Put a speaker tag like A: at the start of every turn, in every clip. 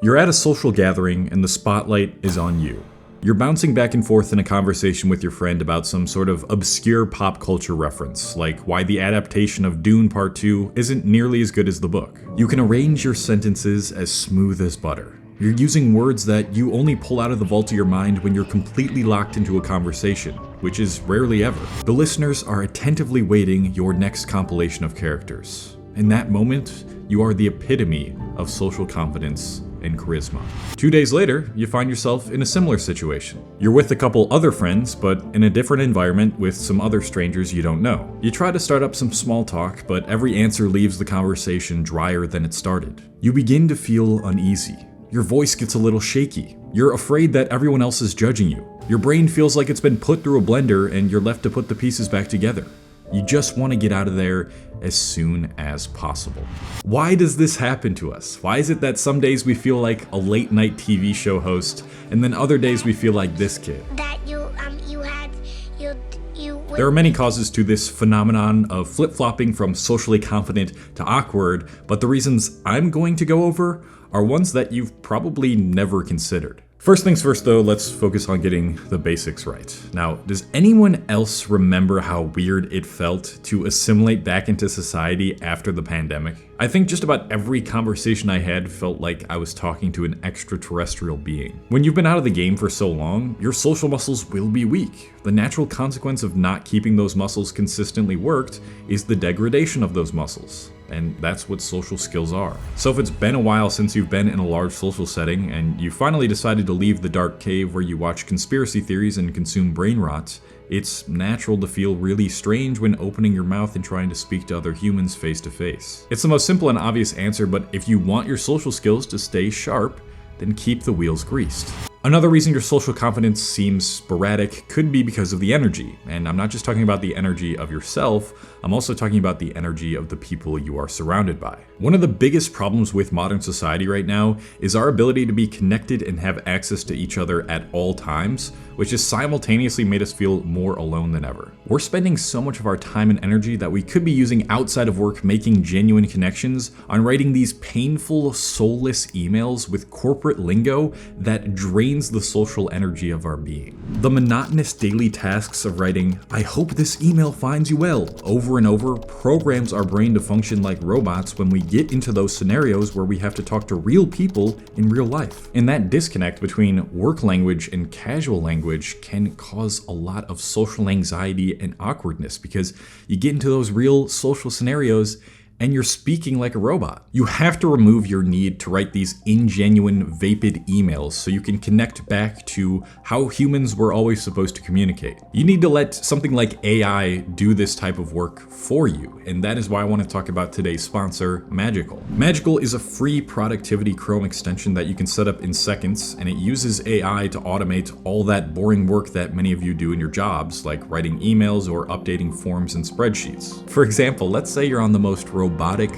A: You're at a social gathering and the spotlight is on you. You're bouncing back and forth in a conversation with your friend about some sort of obscure pop culture reference, like why the adaptation of Dune Part 2 isn't nearly as good as the book. You can arrange your sentences as smooth as butter. You're using words that you only pull out of the vault of your mind when you're completely locked into a conversation, which is rarely ever. The listeners are attentively waiting your next compilation of characters. In that moment, you are the epitome of social confidence and charisma. 2 days later, you find yourself in a similar situation. You're with a couple other friends, but in a different environment with some other strangers you don't know. You try to start up some small talk, but every answer leaves the conversation drier than it started. You begin to feel uneasy. Your voice gets a little shaky. You're afraid that everyone else is judging you. Your brain feels like it's been put through a blender and you're left to put the pieces back together. You just want to get out of there as soon as possible. Why does this happen to us? Why is it that some days we feel like a late night TV show host and then other days we feel like this kid? There are many causes to this phenomenon of flip-flopping from socially confident to awkward, but the reasons I'm going to go over are ones that you've probably never considered. First things first though, let's focus on getting the basics right. Now, does anyone else remember how weird it felt to assimilate back into society after the pandemic? I think just about every conversation I had felt like I was talking to an extraterrestrial being. When you've been out of the game for so long, your social muscles will be weak. The natural consequence of not keeping those muscles consistently worked is the degradation of those muscles. And that's what social skills are. So if it's been a while since you've been in a large social setting and you finally decided to leave the dark cave where you watch conspiracy theories and consume brain rot, it's natural to feel really strange when opening your mouth and trying to speak to other humans face to face. It's the most simple and obvious answer, but if you want your social skills to stay sharp, then keep the wheels greased. Another reason your social confidence seems sporadic could be because of the energy. And I'm not just talking about the energy of yourself, I'm also talking about the energy of the people you are surrounded by. One of the biggest problems with modern society right now is our ability to be connected and have access to each other at all times, which has simultaneously made us feel more alone than ever. We're spending so much of our time and energy that we could be using outside of work making genuine connections on writing these painful, soulless emails with corporate lingo that drains the social energy of our being. The monotonous daily tasks of writing, "I hope this email finds you well," over and over programs our brain to function like robots when we get into those scenarios where we have to talk to real people in real life. And that disconnect between work language and casual language can cause a lot of social anxiety and awkwardness because you get into those real social scenarios and you're speaking like a robot. You have to remove your need to write these ingenuine, vapid emails so you can connect back to how humans were always supposed to communicate. You need to let something like AI do this type of work for you, and that is why I want to talk about today's sponsor, Magical. Magical is a free productivity Chrome extension that you can set up in seconds, and it uses AI to automate all that boring work that many of you do in your jobs, like writing emails or updating forms and spreadsheets. For example, let's say you're on the most robotic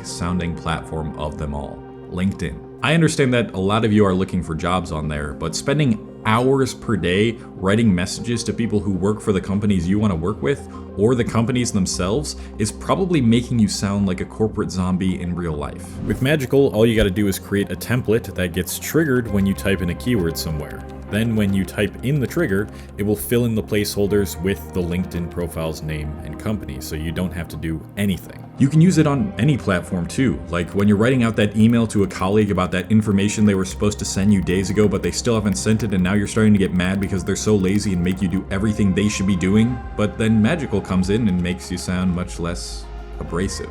A: sounding platform of them all, LinkedIn. I understand that a lot of you are looking for jobs on there, but spending hours per day writing messages to people who work for the companies you want to work with, or the companies themselves, is probably making you sound like a corporate zombie in real life. With Magical, all you gotta do is create a template that gets triggered when you type in a keyword somewhere. Then when you type in the trigger, it will fill in the placeholders with the LinkedIn profile's name and company, so you don't have to do anything. You can use it on any platform too, like when you're writing out that email to a colleague about that information they were supposed to send you days ago, but they still haven't sent it, and now you're starting to get mad because they're so lazy and make you do everything they should be doing, but then Magical comes in and makes you sound much less abrasive.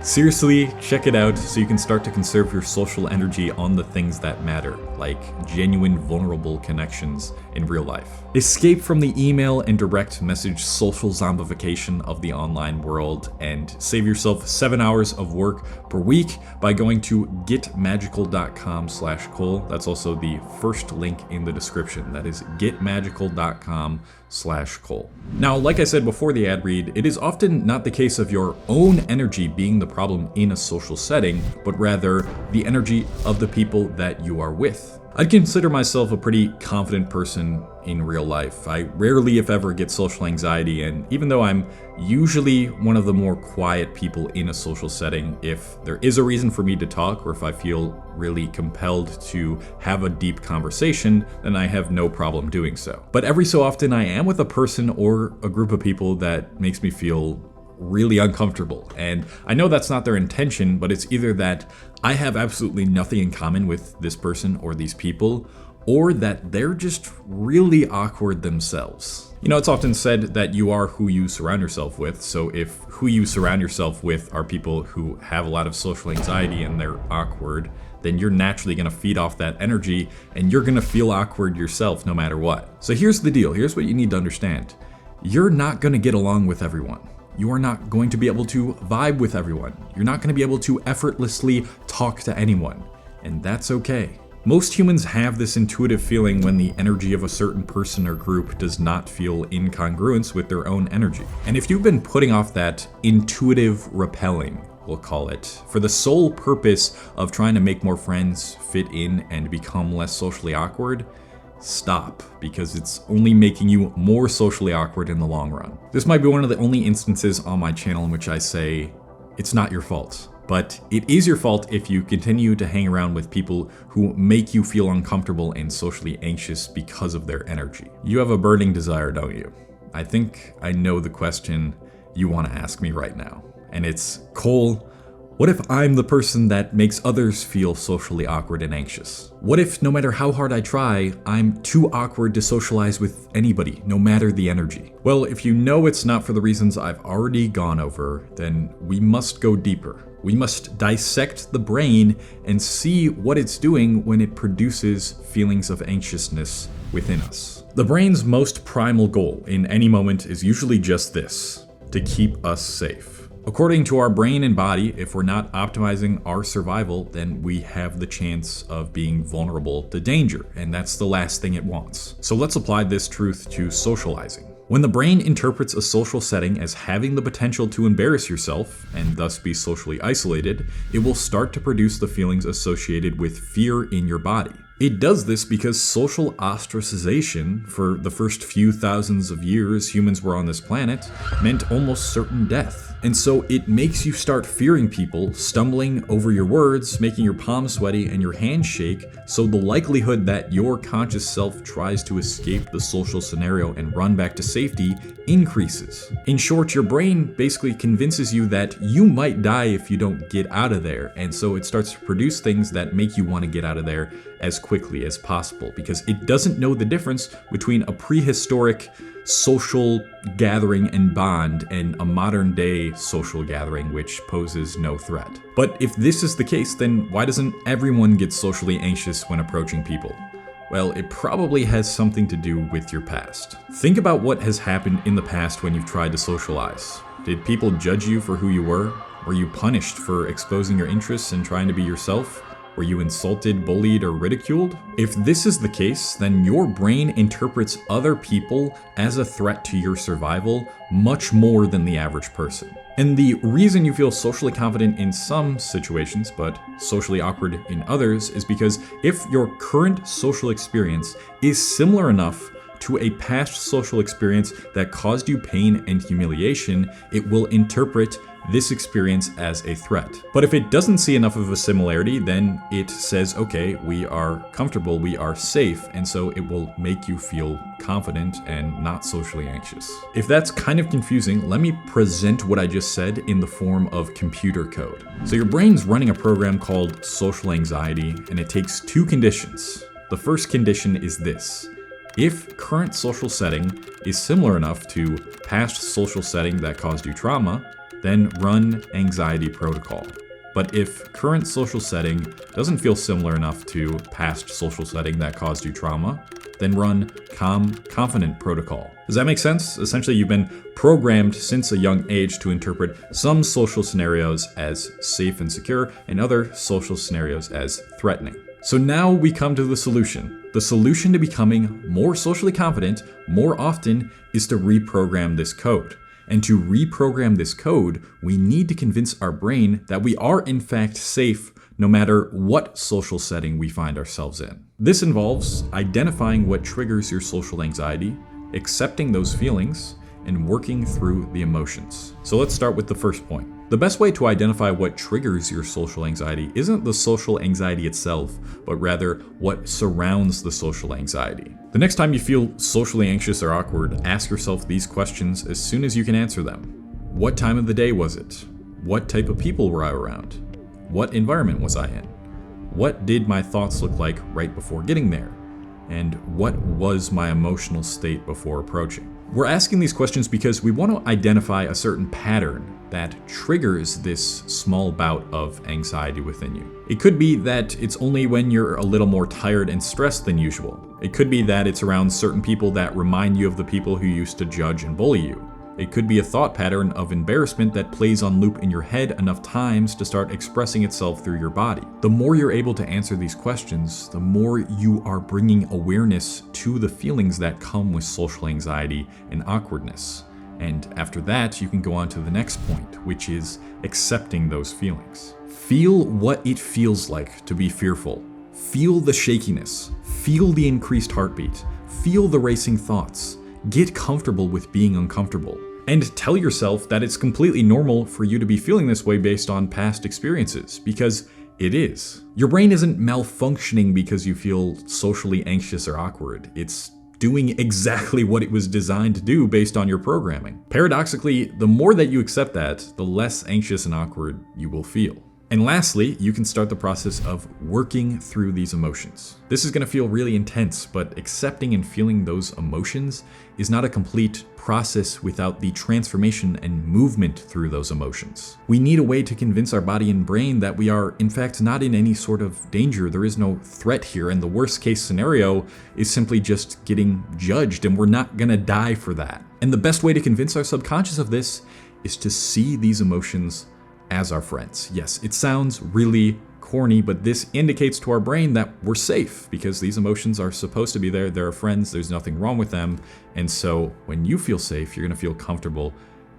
A: Seriously, check it out so you can start to conserve your social energy on the things that matter, like genuine vulnerable connections in real life. Escape from the email and direct message social zombification of the online world and save yourself 7 hours of work per week by going to getmagical.com/Cole. That's also the first link in the description. That is getmagical.com/Cole. Now, like I said before the ad read, it is often not the case of your own energy being the the problem in a social setting, but rather the energy of the people that you are with. I'd consider myself a pretty confident person in real life. I rarely, if ever, get social anxiety, and even though I'm usually one of the more quiet people in a social setting, if there is a reason for me to talk, or if I feel really compelled to have a deep conversation, then I have no problem doing so. But every so often I am with a person or a group of people that makes me feel really uncomfortable. And I know that's not their intention, but it's either that I have absolutely nothing in common with this person or these people, or that they're just really awkward themselves. You know, it's often said that you are who you surround yourself with. So if who you surround yourself with are people who have a lot of social anxiety and they're awkward, then you're naturally going to feed off that energy and you're going to feel awkward yourself no matter what. So here's the deal. Here's what you need to understand. You're not going to get along with everyone. You are not going to be able to vibe with everyone. You're not going to be able to effortlessly talk to anyone. And that's okay. Most humans have this intuitive feeling when the energy of a certain person or group does not feel in congruence with their own energy. And if you've been putting off that intuitive repelling, we'll call it, for the sole purpose of trying to make more friends, fit in, and become less socially awkward, stop, because it's only making you more socially awkward in the long run. This might be one of the only instances on my channel in which I say it's not your fault, but it is your fault if you continue to hang around with people who make you feel uncomfortable and socially anxious because of their energy. You have a burning desire, don't you? I think I know the question you want to ask me right now, and it's, Cole, what if I'm the person that makes others feel socially awkward and anxious? What if, no matter how hard I try, I'm too awkward to socialize with anybody, no matter the energy? Well, if you know it's not for the reasons I've already gone over, then we must go deeper. We must dissect the brain and see what it's doing when it produces feelings of anxiousness within us. The brain's most primal goal in any moment is usually just this: to keep us safe. According to our brain and body, if we're not optimizing our survival, then we have the chance of being vulnerable to danger, and that's the last thing it wants. So let's apply this truth to socializing. When the brain interprets a social setting as having the potential to embarrass yourself, and thus be socially isolated, it will start to produce the feelings associated with fear in your body. It does this because social ostracization, for the first few thousands of years humans were on this planet, meant almost certain death. And so it makes you start fearing people, stumbling over your words, making your palms sweaty and your hands shake, so the likelihood that your conscious self tries to escape the social scenario and run back to safety increases. In short, your brain basically convinces you that you might die if you don't get out of there, and so it starts to produce things that make you want to get out of there as quickly as possible, because it doesn't know the difference between a prehistoric social gathering and bond and a modern day social gathering which poses no threat. But if this is the case, then why doesn't everyone get socially anxious when approaching people? Well, it probably has something to do with your past. Think about what has happened in the past when you've tried to socialize. Did people judge you for who you were? Were you punished for exposing your interests and trying to be yourself? Were you insulted, bullied, or ridiculed? If this is the case, then your brain interprets other people as a threat to your survival much more than the average person. And the reason you feel socially confident in some situations, but socially awkward in others, is because if your current social experience is similar enough to a past social experience that caused you pain and humiliation, it will interpret this experience as a threat. But if it doesn't see enough of a similarity, then it says, okay, we are comfortable, we are safe, and so it will make you feel confident and not socially anxious. If that's kind of confusing, let me present what I just said in the form of computer code. So your brain's running a program called social anxiety, and it takes two conditions. The first condition is this: if current social setting is similar enough to past social setting that caused you trauma, then run anxiety protocol. But if current social setting doesn't feel similar enough to past social setting that caused you trauma, then run calm, confident protocol. Does that make sense? Essentially, you've been programmed since a young age to interpret some social scenarios as safe and secure and other social scenarios as threatening. So now we come to the solution. The solution to becoming more socially confident more often is to reprogram this code. And to reprogram this code, we need to convince our brain that we are in fact safe no matter what social setting we find ourselves in. This involves identifying what triggers your social anxiety, accepting those feelings, and working through the emotions. So let's start with the first point. The best way to identify what triggers your social anxiety isn't the social anxiety itself, but rather what surrounds the social anxiety. The next time you feel socially anxious or awkward, ask yourself these questions as soon as you can answer them. What time of the day was it? What type of people were I around? What environment was I in? What did my thoughts look like right before getting there? And what was my emotional state before approaching? We're asking these questions because we want to identify a certain pattern that triggers this small bout of anxiety within you. It could be that it's only when you're a little more tired and stressed than usual. It could be that it's around certain people that remind you of the people who used to judge and bully you. It could be a thought pattern of embarrassment that plays on loop in your head enough times to start expressing itself through your body. The more you're able to answer these questions, the more you are bringing awareness to the feelings that come with social anxiety and awkwardness. And after that, you can go on to the next point, which is accepting those feelings. Feel what it feels like to be fearful. Feel the shakiness. Feel the increased heartbeat. Feel the racing thoughts. Get comfortable with being uncomfortable. And tell yourself that it's completely normal for you to be feeling this way based on past experiences, because it is. Your brain isn't malfunctioning because you feel socially anxious or awkward. It's doing exactly what it was designed to do based on your programming. Paradoxically, the more that you accept that, the less anxious and awkward you will feel. And lastly, you can start the process of working through these emotions. This is going to feel really intense, but accepting and feeling those emotions is not a complete process without the transformation and movement through those emotions. We need a way to convince our body and brain that we are, in fact, not in any sort of danger. There is no threat here, and the worst case scenario is simply just getting judged, and we're not going to die for that. And the best way to convince our subconscious of this is to see these emotions as our friends. Yes, it sounds really corny, but this indicates to our brain that we're safe because these emotions are supposed to be there. They're our friends. There's nothing wrong with them. And so when you feel safe, you're going to feel comfortable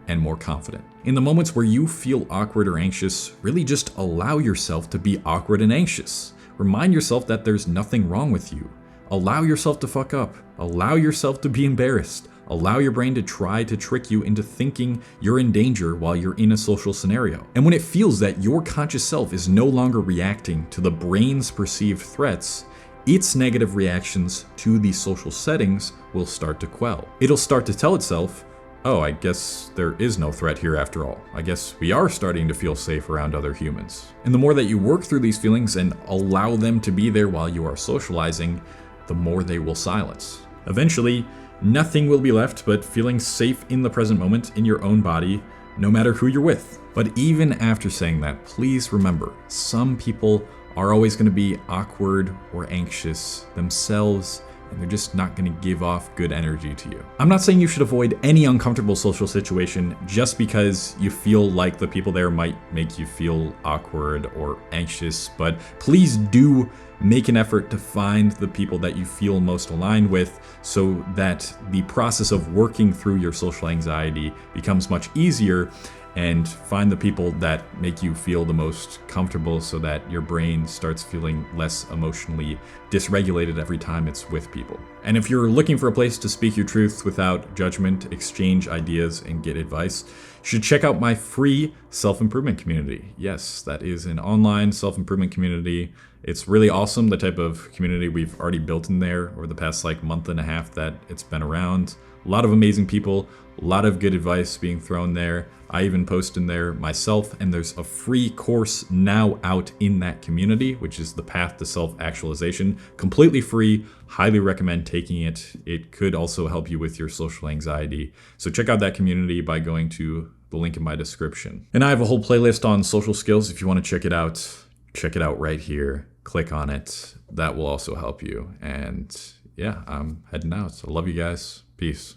A: and more confident. In the moments where you feel awkward or anxious, really just allow yourself to be awkward and anxious. Remind yourself that there's nothing wrong with you. Allow yourself to fuck up. Allow yourself to be embarrassed. Allow your brain to try to trick you into thinking you're in danger while you're in a social scenario. And when it feels that your conscious self is no longer reacting to the brain's perceived threats, its negative reactions to these social settings will start to quell. It'll start to tell itself, oh, I guess there is no threat here after all. I guess we are starting to feel safe around other humans. And the more that you work through these feelings and allow them to be there while you are socializing, the more they will silence. Eventually, nothing will be left but feeling safe in the present moment in your own body, no matter who you're with. But even after saying that, please remember, some people are always going to be awkward or anxious themselves, and they're just not going to give off good energy to you. I'm not saying you should avoid any uncomfortable social situation just because you feel like the people there might make you feel awkward or anxious, but please do make an effort to find the people that you feel most aligned with so that the process of working through your social anxiety becomes much easier, and find the people that make you feel the most comfortable so that your brain starts feeling less emotionally dysregulated every time it's with people. And if you're looking for a place to speak your truth without judgment, exchange ideas, and get advice, you should check out my free self-improvement community. Yes, that is an online self-improvement community. It's really awesome, the type of community we've already built in there over the past month and a half that it's been around. A lot of amazing people, a lot of good advice being thrown there. I even post in there myself, and there's a free course now out in that community, which is the Path to Self-Actualization. Completely free, highly recommend taking it. It could also help you with your social anxiety. So check out that community by going to the link in my description. And I have a whole playlist on social skills. If you want to check it out right here. Click on it. That will also help you. And yeah, I'm heading out. So love you guys. Peace.